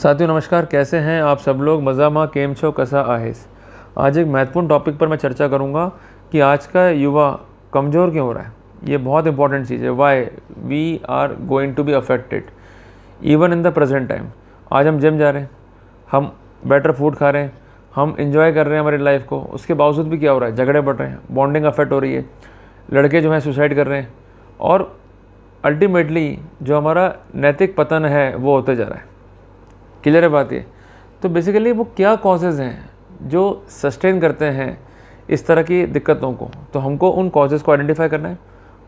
साथियों नमस्कार, कैसे हैं आप सब लोग। मज़ामा केम छो कसा आहेस। आज एक महत्वपूर्ण टॉपिक पर मैं चर्चा करूंगा कि आज का युवा कमज़ोर क्यों हो रहा है। ये बहुत इंपॉर्टेंट चीज़ है। Why we are going to be affected even in the present time. आज हम जिम जा रहे हैं, हम बेटर फूड खा रहे हैं, हम इंजॉय कर रहे हैं हमारी लाइफ को, उसके बावजूद भी क्या हो रहा है, झगड़े बढ़ रहे हैं, बॉन्डिंग अफेक्ट हो रही है, लड़के जो हैं सुसाइड कर रहे हैं और अल्टीमेटली जो हमारा नैतिक पतन है वो होते जा रहा है। क्लियर है बात ये। तो बेसिकली वो क्या कॉजेज़ हैं जो सस्टेन करते हैं इस तरह की दिक्कतों को, तो हमको उन कॉजेज़ को आइडेंटिफाई करना है,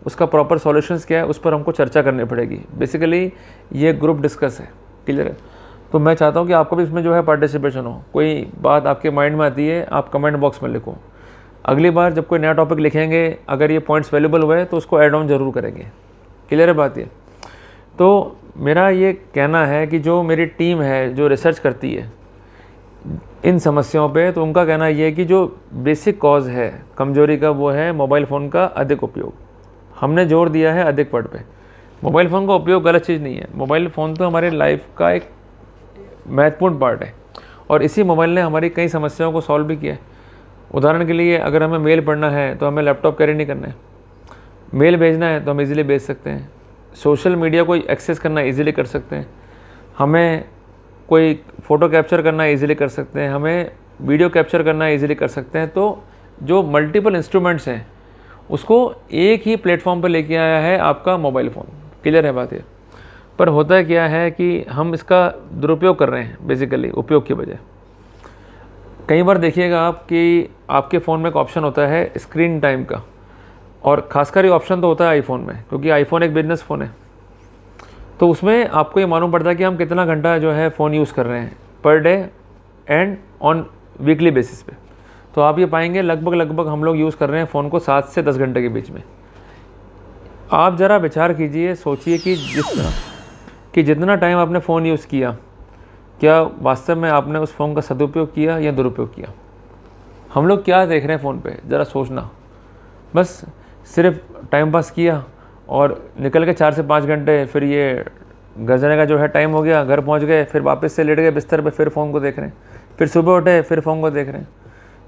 उसका प्रॉपर सॉल्यूशंस क्या है उस पर हमको चर्चा करनी पड़ेगी। बेसिकली ये ग्रुप डिस्कस है। क्लियर है। तो मैं चाहता हूँ कि आपको भी इसमें जो है पार्टिसिपेशन हो। कोई बात आपके माइंड में आती है आप कमेंट बॉक्स में लिखो। अगली बार जब कोई नया टॉपिक लिखेंगे अगर ये पॉइंट्स वैल्यूबल हुए तो उसको ऐड ऑन ज़रूर करेंगे। क्लियर है बात ये। तो मेरा ये कहना है कि जो मेरी टीम है जो रिसर्च करती है इन समस्याओं पे, तो उनका कहना ये है कि जो बेसिक कॉज है कमजोरी का वो है मोबाइल फ़ोन का अधिक उपयोग। हमने जोर दिया है अधिक पढ़ पे। मोबाइल फ़ोन का उपयोग गलत चीज़ नहीं है। मोबाइल फ़ोन तो हमारे लाइफ का एक महत्वपूर्ण पार्ट है और इसी मोबाइल ने हमारी कई समस्याओं को सॉल्व भी किया है। उदाहरण के लिए अगर हमें मेल पढ़ना है तो हमें लैपटॉप कैरी नहीं करना है, मेल भेजना है तो हम इजीली भेज सकते हैं, सोशल मीडिया को एक्सेस करना इजीली कर सकते हैं, हमें कोई फ़ोटो कैप्चर करना इजीली कर सकते हैं, हमें वीडियो कैप्चर करना इजीली कर सकते हैं। तो जो मल्टीपल इंस्ट्रूमेंट्स हैं उसको एक ही प्लेटफॉर्म पर लेके आया है आपका मोबाइल फ़ोन। क्लियर है बात ये। पर होता है क्या है कि हम इसका दुरुपयोग कर रहे हैं बेसिकली उपयोग की बजाय। कई बार देखिएगा आप कि आपके फ़ोन में एक ऑप्शन होता है स्क्रीन टाइम का, और ख़ासकर ये ऑप्शन तो होता है आईफोन में, क्योंकि आईफोन एक बिजनेस फ़ोन है। तो उसमें आपको ये मालूम पड़ता है कि हम कितना घंटा जो है फ़ोन यूज़ कर रहे हैं per day and on weekly basis पे। तो आप ये पाएंगे लगभग हम लोग यूज़ कर रहे हैं फ़ोन को 7 से 10 घंटे के बीच में। आप ज़रा विचार कीजिए, सोचिए कि जितना टाइम आपने फ़ोन यूज़ किया, क्या वास्तव में आपने उस फ़ोन का सदुपयोग किया या दुरुपयोग किया। हम लोग क्या देख रहे हैं फ़ोन पे, ज़रा सोचना। बस सिर्फ टाइम पास किया और निकल के 4 से 5 घंटे, फिर ये घर जाने का जो है टाइम हो गया, घर पहुंच गए, फिर वापस से लेट गए बिस्तर पे, फिर फ़ोन को देख रहे हैं, फिर सुबह उठे फिर फ़ोन को देख रहे हैं।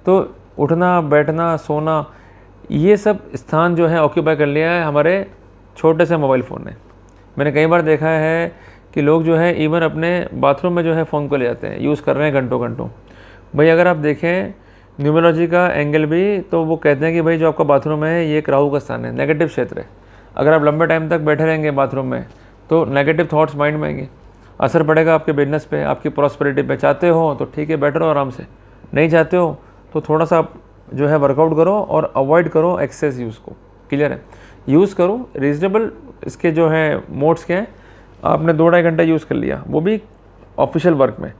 तो उठना बैठना सोना ये सब स्थान जो है ऑक्यूपाई कर लिया है हमारे छोटे से मोबाइल फ़ोन ने। मैंने कई बार देखा है कि लोग जो है इवन अपने बाथरूम में जो है फ़ोन को ले जाते हैं, यूज़ कर रहे हैं घंटों घंटों। भाई अगर आप देखें न्यूमरोलॉजी का एंगल भी, तो वो कहते हैं कि भाई जो आपका बाथरूम है ये एक राहु का स्थान है, नेगेटिव क्षेत्र है। अगर आप लंबे टाइम तक बैठे रहेंगे बाथरूम में तो नेगेटिव थॉट्स माइंड में आएंगे, असर पड़ेगा आपके बिजनेस पे, आपकी प्रॉस्पेरिटी पे। चाहते हो तो ठीक है बैठे रहो आराम से, नहीं चाहते हो तो थोड़ा सा जो है वर्कआउट करो और अवॉइड करो एक्सेस यूज़ को। क्लियर है। यूज़ करो रीजनेबल। इसके जो है मोड्स के हैं, आपने 2-2.5 घंटा यूज़ कर लिया वो भी ऑफिशियल वर्क में,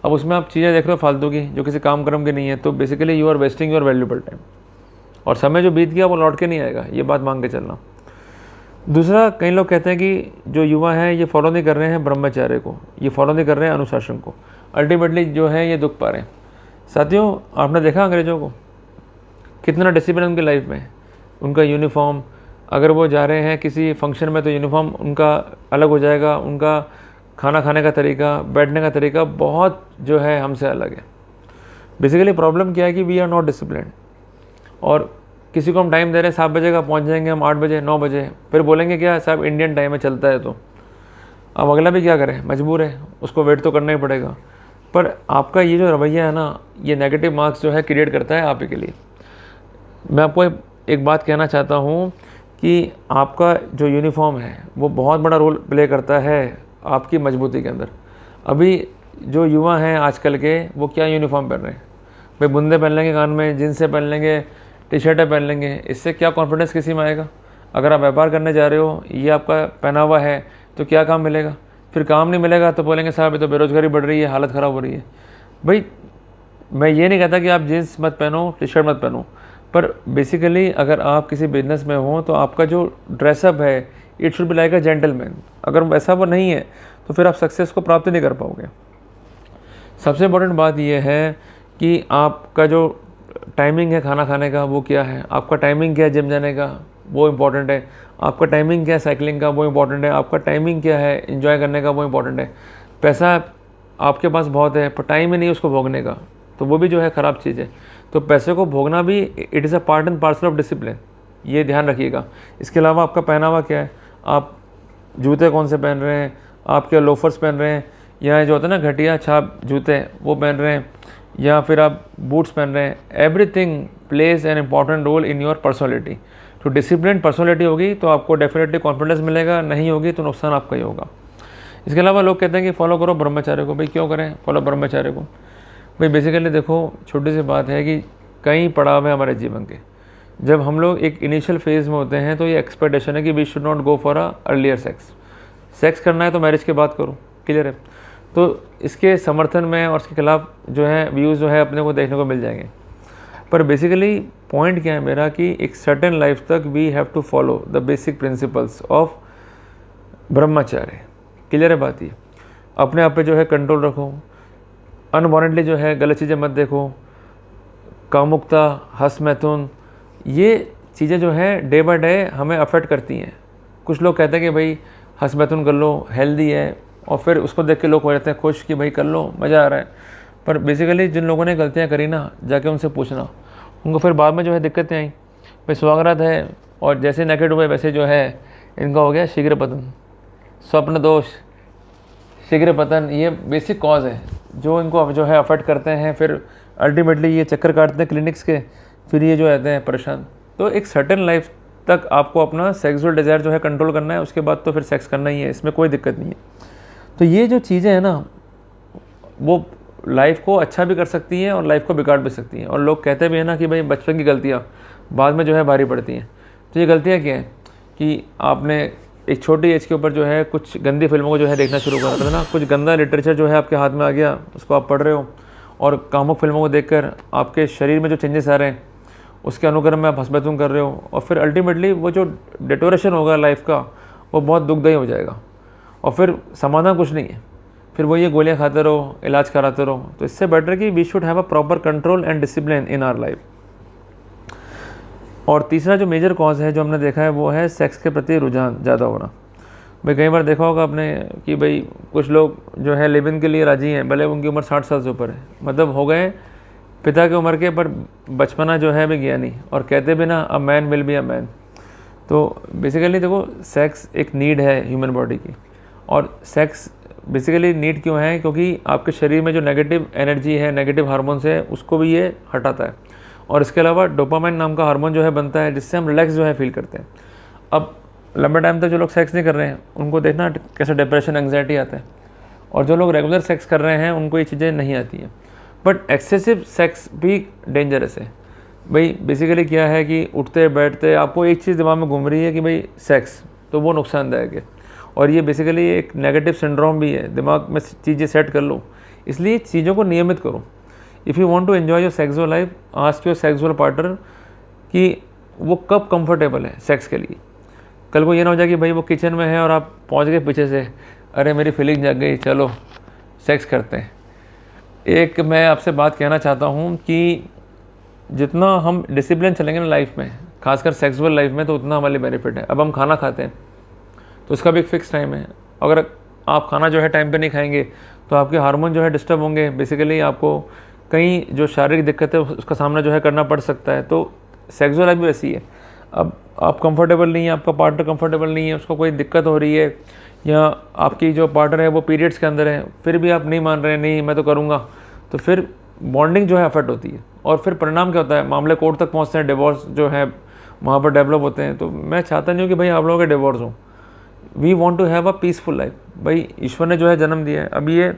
अब उसमें आप चीज़ें देख रहे हो फालतू की जो किसी काम कर्म की नहीं है, तो basically you are wasting your valuable time, और समय जो बीत गया वो लौट के नहीं आएगा, ये बात मान के चलना। दूसरा, कई लोग कहते हैं कि जो युवा हैं ये फॉलो नहीं कर रहे हैं ब्रह्मचर्य को, ये फॉलो नहीं कर रहे हैं अनुशासन को, अल्टीमेटली जो है ये दुख पा रहे हैं। साथियों आपने देखा अंग्रेज़ों को, कितना डिसिप्लिन उनकी लाइफ में, उनका यूनिफॉर्म, अगर वो जा रहे हैं किसी फंक्शन में तो यूनिफॉर्म उनका अलग हो जाएगा, उनका खाना खाने का तरीका, बैठने का तरीका बहुत जो है हमसे अलग है। बेसिकली प्रॉब्लम क्या है कि वी आर नॉट डिसिप्लिन, और किसी को हम टाइम दे रहे हैं 7 बजे का, पहुंच जाएंगे हम 8 बजे 9 बजे, फिर बोलेंगे क्या साहब इंडियन टाइम में चलता है। तो अब अगला भी क्या करे, मजबूर है, उसको वेट तो करना ही पड़ेगा। पर आपका ये जो रवैया है ना, ये नेगेटिव मार्क्स जो है क्रिएट करता है आप ही के लिए। मैं आपको एक बात कहना चाहता हूँ कि आपका जो यूनिफॉर्म है वो बहुत बड़ा रोल प्ले करता है आपकी मजबूती के अंदर। अभी जो युवा हैं आजकल के, वो क्या यूनिफॉर्म पहन रहे हैं, भाई बुंदे पहन लेंगे कान में, जींसें पहन लेंगे, टी शर्टें पहन लेंगे, इससे क्या कॉन्फिडेंस किसी में आएगा। अगर आप व्यापार करने जा रहे हो, ये आपका पहनावा है, तो क्या काम मिलेगा। फिर काम नहीं मिलेगा तो बोलेंगे साहब ये तो बेरोजगारी बढ़ रही है, हालत ख़राब हो रही है। भाई मैं ये नहीं कहता कि आप जीन्स मत पहनो, टी शर्ट मत पहनो, पर बेसिकली अगर आप किसी बिजनेस में हो तो आपका जो ड्रेसअप है it should be like a gentleman. अगर वैसा वो नहीं है तो फिर आप सक्सेस को प्राप्त नहीं कर पाओगे। सबसे इम्पोर्टेंट बात यह है कि आपका जो टाइमिंग है खाना खाने का वो क्या है, आपका टाइमिंग क्या है जिम जाने का वो इम्पॉर्टेंट है, आपका टाइमिंग क्या है साइकिलिंग का वो इम्पॉर्टेंट है, आपका टाइमिंग क्या है एंजॉय करने का वो इम्पॉर्टेंट है। पैसा आपके पास बहुत है पर टाइम ही नहीं उसको भोगने का, तो वो भी जो है ख़राब चीज़ है। तो पैसे को भोगना भी it is a part and parcel of discipline, ये ध्यान रखिएगा। इसके अलावा आपका पहनावा क्या है, आप जूते कौन से पहन रहे हैं, आप क्या लोफर्स पहन रहे हैं, या जो होता है ना घटिया छाप जूते वो पहन रहे हैं, या फिर आप बूट्स पहन रहे हैं। Everything plays an important role in your personality. तो डिसिप्लिन पर्सनैलिटी होगी तो आपको डेफिनेटली कॉन्फिडेंस मिलेगा, नहीं होगी तो नुकसान आपका ही होगा। इसके अलावा लोग कहते हैं कि फॉलो करो ब्रह्मचार्य को। भाई क्यों करें फॉलो ब्रह्मचार्य को? भाई बेसिकली देखो, छोटी सी बात है कि कई पड़ाव है हमारे जीवन के। जब हम लोग एक इनिशियल फेज़ में होते हैं तो ये एक्सपेक्टेशन है कि we should not go for a earlier sex करना है तो मैरिज के बाद करो, क्लियर है। तो इसके समर्थन में और इसके खिलाफ जो है व्यूज़ जो है अपने को देखने को मिल जाएंगे। पर बेसिकली पॉइंट क्या है मेरा कि एक सर्टेन लाइफ तक we have to follow the basic principles of brahmacharya, clear है बात ये। अपने आप पे जो है कंट्रोल रखो, अनवांटेडली जो है गलत चीज़ें मत देखो, कामुकता, हंस मैथुन, ये चीज़ें जो हैं डे बाय डे हमें अफेक्ट करती हैं। कुछ लोग कहते हैं कि भाई हंस मैथुन कर लो, हेल्दी है, और फिर उसको देख के लोग हो जाते हैं खुश कि भाई कर लो, मज़ा आ रहा है। पर बेसिकली जिन लोगों ने गलतियाँ करी ना, जाके उनसे पूछना, उनको फिर बाद में जो है दिक्कतें आई। भाई स्वागत है, और जैसे नेकेड हुए वैसे जो है इनका हो गया शीघ्र पतन, स्वप्न दोष, शीघ्र पतन। ये बेसिक कॉज है जो इनको जो है अफेक्ट करते हैं। फिर अल्टीमेटली ये चक्कर काटते हैं क्लिनिक्स के, फिर ये जो रहते हैं परेशान। तो एक सर्टेन लाइफ तक आपको अपना सेक्सुअल डिज़ायर जो है कंट्रोल करना है, उसके बाद तो फिर सेक्स करना ही है, इसमें कोई दिक्कत नहीं है। तो ये जो चीज़ें हैं ना, वो लाइफ को अच्छा भी कर सकती हैं और लाइफ को बिगाड़ भी सकती हैं। और लोग कहते भी हैं ना कि भाई बचपन की गलतियाँ बाद में जो है भारी पड़ती हैं। तो ये गलतियाँ क्या हैं कि आपने एक छोटी एज के ऊपर जो है कुछ गंदी फिल्मों को जो है देखना शुरू कर देना, कुछ गंदा लिटरेचर जो है आपके हाथ में आ गया, उसको आप पढ़ रहे हो, और कामुक फिल्मों को देखकर आपके शरीर में जो चेंजेस आ रहे हैं उसके अनुक्रम में आप हंसबैतून कर रहे हो, और फिर अल्टीमेटली वो जो डिटोरेशन होगा लाइफ का वो बहुत दुखदायी हो जाएगा, और फिर समाधान कुछ नहीं है। फिर वो ये गोलियां खाते रहो, इलाज कराते रहो। तो इससे बेटर कि we should have a proper control and discipline in our life. और तीसरा जो मेजर कॉज है जो हमने देखा है वो है सेक्स के प्रति रुझान ज़्यादा होना। भाई कई बार देखा होगा आपने कि भाई कुछ लोग जो है लिव इन के लिए राजी हैं, भले उनकी उम्र 60 साल से ऊपर है, मतलब हो गए पिता की उम्र के, पर बचपना जो है भी गया नहीं, और कहते भी ना a man will be a man. तो बेसिकली देखो, सेक्स एक नीड है ह्यूमन बॉडी की, और सेक्स बेसिकली नीड क्यों है? क्योंकि आपके शरीर में जो नेगेटिव एनर्जी है, नेगेटिव हार्मोन्स है, उसको भी ये हटाता है। और इसके अलावा डोपामाइन नाम का हार्मोन जो है बनता है, जिससे हम रिलैक्स जो है फील करते हैं। अब लंबे टाइम तक जो लोग सेक्स नहीं कर रहे हैं उनको देखना कैसे डिप्रेशन, एंग्जाइटी आता है, और जो लोग रेगुलर सेक्स कर रहे हैं उनको ये चीज़ें नहीं आती हैं। बट एक्सेसिव सेक्स भी डेंजरस है। भाई बेसिकली क्या है कि उठते बैठते आपको एक चीज़ दिमाग में घूम रही है कि भाई सेक्स, तो वो नुकसानदायक है, और ये बेसिकली एक नेगेटिव सिंड्रोम भी है। दिमाग में चीज़ें सेट कर लो, इसलिए चीज़ों को नियमित करो। If you want to enjoy your sexual life, ask your sexual partner कि वो कब कंफर्टेबल है सेक्स के लिए। कल को ये ना हो जाए कि भाई वो किचन में है और आप पहुंच गए पीछे से, अरे मेरी फीलिंग जाग गई, चलो सेक्स करते हैं। एक मैं आपसे बात कहना चाहता हूँ कि जितना हम डिसिप्लिन चलेंगे ना लाइफ में, खासकर सेक्सुअल लाइफ में, तो उतना हमारे लिए बेनिफिट है। अब हम खाना खाते हैं तो उसका भी एक फ़िक्स टाइम है। अगर आप खाना जो है टाइम पे नहीं खाएंगे तो आपके हार्मोन जो है डिस्टर्ब होंगे, बेसिकली आपको कई जो शारीरिक दिक्कत है उसका सामना जो है करना पड़ सकता है। तो सेक्सुअल लाइफ भी वैसी है। अब आप कंफर्टेबल नहीं है, आपका पार्टनर कंफर्टेबल नहीं है, उसको कोई दिक्कत हो रही है, या आपकी जो पार्टनर है वो पीरियड्स के अंदर है, फिर भी आप नहीं मान रहे हैं, नहीं मैं तो करूँगा, तो फिर बॉन्डिंग जो है अफेक्ट होती है। और फिर परिणाम क्या होता है? मामले कोर्ट तक पहुँचते हैं, डिवोर्स जो है वहाँ पर डेवलप होते हैं। तो मैं चाहता नहीं हूँ कि भाई आप लोगों के डिवोर्स हो। We want to have a peaceful life. भाई ईश्वर ने जो है जन्म दिया है, अब ये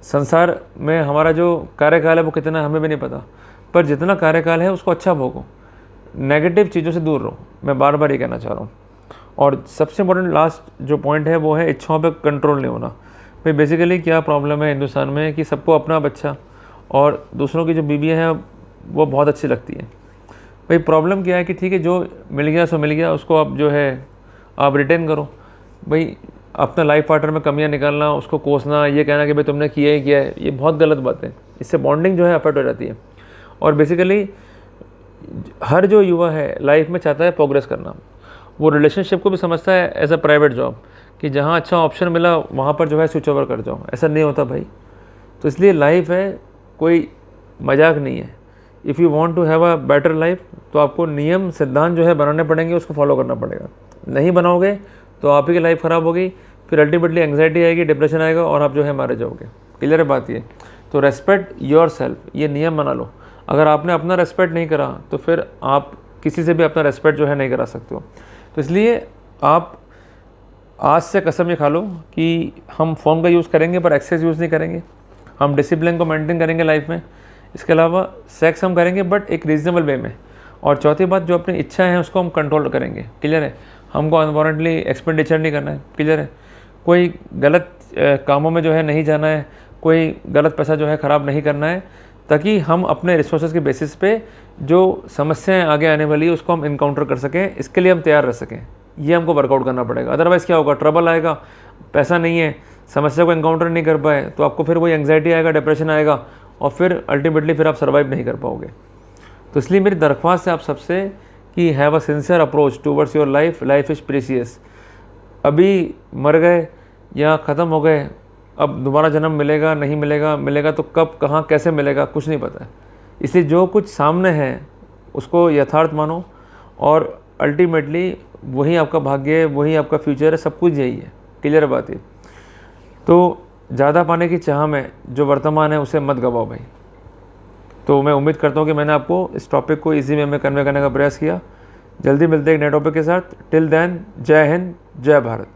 संसार में हमारा जो कार्यकाल है वो कितना है हमें भी नहीं पता, पर जितना कार्यकाल है उसको अच्छा भोगो, नेगेटिव चीज़ों से दूर रहो। मैं बार बार ये कहना चाह रहा हूँ। और सबसे इम्पोर्टेंट लास्ट जो पॉइंट है वो है इच्छाओं पे कंट्रोल नहीं होना। भाई बेसिकली क्या प्रॉब्लम है हिंदुस्तान में कि सबको अपना बच्चा और दूसरों की जो बीवियाँ हैं वो बहुत अच्छी लगती है। भाई प्रॉब्लम क्या है कि ठीक है, जो मिल गया सो मिल गया, उसको आप जो है आप रिटेन करो। भाई अपना लाइफ पार्टनर में कमियां निकालना, उसको कोसना, ये कहना कि भाई तुमने किया ही किया है, ये बहुत गलत बात है। इससे बॉन्डिंग जो है अफेक्ट हो जाती है। और बेसिकली हर जो युवा है लाइफ में चाहता है प्रोग्रेस करना, वो रिलेशनशिप को भी समझता है एज अ प्राइवेट जॉब, कि जहाँ अच्छा ऑप्शन मिला वहाँ पर जो है स्विच ओवर कर जाओ, ऐसा नहीं होता भाई। तो इसलिए लाइफ है, कोई मजाक नहीं है। If you want to have a better life, तो आपको नियम सिद्धांत जो है बनाने पड़ेंगे, उसको फॉलो करना पड़ेगा। नहीं बनाओगे तो आप ही की लाइफ ख़राब होगी, फिर अल्टीमेटली एंग्जाइटी आएगी, डिप्रेशन आएगा और आप जो है मारे जाओगे। क्लियर है बात ये। तो रेस्पेक्ट योर सेल्फ, ये नियम बना लो। अगर आपने अपना रेस्पेक्ट नहीं करा तो फिर आप किसी से भी अपना रेस्पेक्ट जो है नहीं करा सकते हो। तो इसलिए आप आज से कसम ये खा लो कि हम फ़ोन का यूज़ करेंगे पर एक्सेस यूज़ नहीं करेंगे, हम डिसिप्लिन को मेंटेन करेंगे लाइफ में। इसके अलावा सेक्स हम करेंगे बट एक रीज़नेबल वे में। और चौथी बात, जो अपनी इच्छा है उसको हम कंट्रोल करेंगे। क्लियर है। हमको अनवारंटली एक्सपेंडिचर नहीं करना है। क्लियर है। कोई गलत कामों में जो है नहीं जाना है, कोई गलत पैसा जो है ख़राब नहीं करना है, ताकि हम अपने रिसोर्सेज के बेसिस पे जो समस्याएं आगे आने वाली है उसको हम इनकाउंटर कर सकें। इसके लिए हम तैयार रह सकें, ये हमको वर्कआउट करना पड़ेगा। अदरवाइज़ क्या होगा, ट्रबल आएगा, पैसा नहीं है, समस्या को इनकाउंटर नहीं कर पाए तो आपको फिर वही एंग्जाइटी आएगा, डिप्रेशन आएगा और फिर अल्टीमेटली फिर आप सर्वाइव नहीं कर पाओगे। तो इसलिए मेरी दरख्वास्त है आप सबसे कि have a sincere approach towards your life. Life is precious. अभी मर गए या ख़त्म हो गए, अब दोबारा जन्म मिलेगा नहीं मिलेगा, मिलेगा तो कब, कहाँ, कैसे मिलेगा, कुछ नहीं पता है। इसलिए जो कुछ सामने है उसको यथार्थ मानो और अल्टीमेटली वही आपका भाग्य है, वही आपका फ्यूचर है, सब कुछ यही है। क्लियर बात है। तो ज़्यादा पाने की चाह में जो वर्तमान है उसे मत गवाओ भाई। तो मैं उम्मीद करता हूँ कि मैंने आपको इस टॉपिक को इजी वे में कन्वे करने का प्रयास किया। जल्दी मिलते हैं एक नए टॉपिक के साथ। टिल देन, जय हिंद, जय भारत।